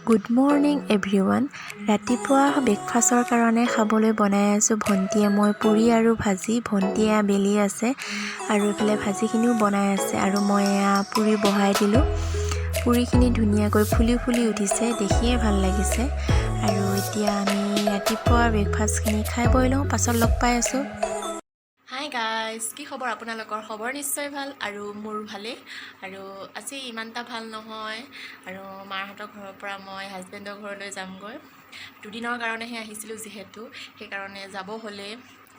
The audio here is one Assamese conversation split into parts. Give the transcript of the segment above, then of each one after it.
Good morning everyone. ৰাতিপুৱা ব্ৰেকফাষ্টৰ কাৰণে খাবলৈ বনাই আছোঁ ভণ্টিয়ে মই পুৰি আৰু ভাজি। ভণ্টিয়ে বেলি আছে আৰু এইফালে ভাজিখিনিও বনাই আছে আৰু মই পুৰি বহাই দিলোঁ। পুৰিখিনি ধুনীয়াকৈ ফুলি ফুলি উঠিছে, দেখিয়ে ভাল লাগিছে। আৰু এতিয়া আমি ৰাতিপুৱা ব্ৰেকফাষ্টখিনি খাই বৈ লওঁ, পাছত লগ পাই আছোঁ। হাই গাইজ, কি খবৰ আপোনালোকৰ? খবৰ নিশ্চয় ভাল আৰু মোৰ ভালেই। আৰু আজি ইমান এটা ভাল নহয় আৰু মাহঁতৰ ঘৰৰ পৰা মই হাজবেণ্ডৰ ঘৰলৈ যামগৈ। দুদিনৰ কাৰণেহে আহিছিলোঁ যিহেতু, সেইকাৰণে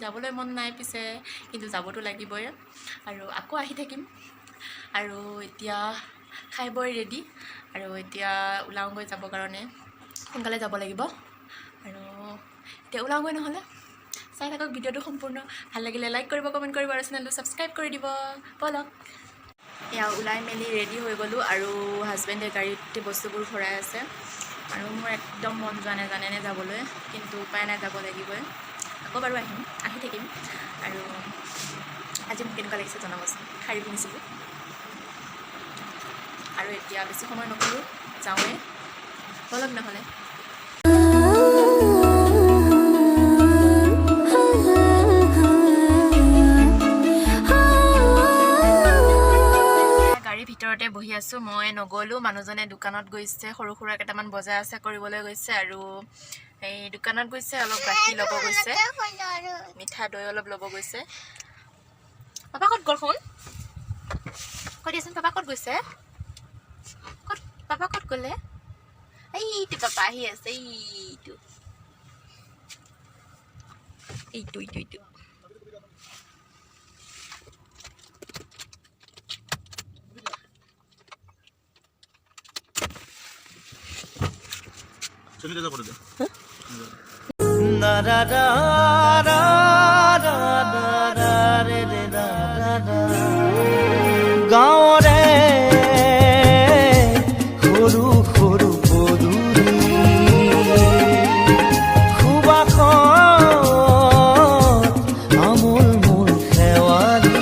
যাবলৈ মন নাই পিছে, কিন্তু যাবতো লাগিবই আৰু আকৌ আহি থাকিম। আৰু এতিয়া খাই বৈ ৰেডি আৰু এতিয়া ওলাওঁগৈ যাবৰ কাৰণে, সোনকালে যাব লাগিব। আৰু এতিয়া ওলাওঁগৈ নহ'লে। চাই থাকক ভিডিঅ'টো সম্পূৰ্ণ। ভাল লাগিলে লাইক কৰিব, কমেণ্ট কৰিব আৰু চেনেলটো ছাবস্ক্ৰাইব কৰি দিব। ব'লক। এয়া ওলাই মেলি ৰেডি হৈ গ'লোঁ আৰু হাজবেণ্ডে গাড়ীত বস্তুবোৰ ভৰাই আছে আৰু মোৰ একদম মন যোৱা নাই জানেনে যাবলৈ, কিন্তু উপায় নাই, যাব লাগিবই। আকৌ বাৰু আহি থাকিম। আৰু আজি মোক কেনেকুৱা লাগিছে জনাবচোন। শাৰী পিন্ধিছিলোঁ আৰু এতিয়া বেছি সময় নকৰোঁ, যাওঁৱে ব'লক নহ'লে। ভিতৰতে বহি আছোঁ, মই নগ'লোঁ। মানুহজনে দোকানত গৈছে, সৰু সুৰা কেইটামান বজাৰ আছে কৰিবলৈ গৈছে আৰু এই দোকানত গৈছে, অলপ গাখীৰ ল'ব গৈছে, মিঠা দৈ অলপ ল'ব গৈছে। পাপা ক'ত গ'ল? শুন কৈ দিয়াচোন, পাপা ক'ত গৈছে? পাপা ক'ত গ'লে? এইটো পাপা আহি আছে, এইটো গাঁৱৰে সৰু সৰু পদূলি সুবাসত আমোল মোল শেৱালি।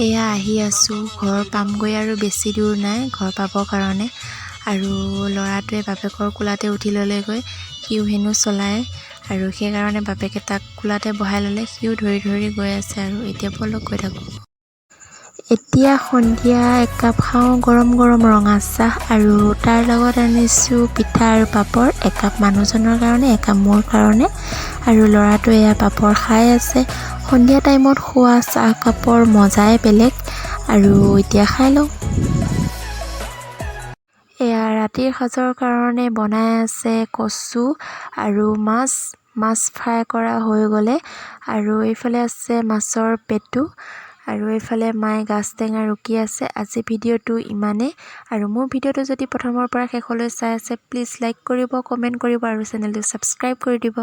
এয়া আহি আছোঁ, ঘৰ পামগৈ আৰু বেছি দূৰ নাই ঘৰ পাবৰ কাৰণে। আৰু ল'ৰাটোৱে বাপেকৰ কোলাতে উঠি ল'লেগৈ, সিও হেনো চলায় আৰু সেইকাৰণে বাপেকে তাক কোলাতে বহাই ল'লে, সিও ধৰি ধৰি গৈ আছে আৰু এতিয়া ব'লক গৈ থাকোঁ। এতিয়া সন্ধিয়া একাপ খাওঁ গৰম গৰম ৰঙা চাহ আৰু তাৰ লগত আনিছোঁ পিঠা আৰু পাপৰ, একাপ মানুহজনৰ কাৰণে, একাপ মোৰ কাৰণে। আৰু ল'ৰাটোৱে এয়া পাপৰ খাই আছে। সন্ধিয়া টাইমত খোৱা চাহ কাপৰ মজাই বেলেগ। আৰু এতিয়া খাই লওঁ। এয়া ৰাতিৰ সাজৰ কাৰণে বনাই আছে কচু আৰু মাছ ফ্ৰাই কৰা হৈ গ'লে আৰু এইফালে আছে মাছৰ পেটু আৰু এইফালে মায়ে গাজ টেঙা ৰুকি আছে। আজি ভিডিঅ'টো ইমানেই আৰু মোৰ ভিডিঅ'টো যদি প্ৰথমৰ পৰা শেষলৈ চাই আছে প্লিজ লাইক কৰিব, কমেণ্ট কৰিব আৰু চেনেলটো ছাবস্ক্ৰাইব কৰি দিব।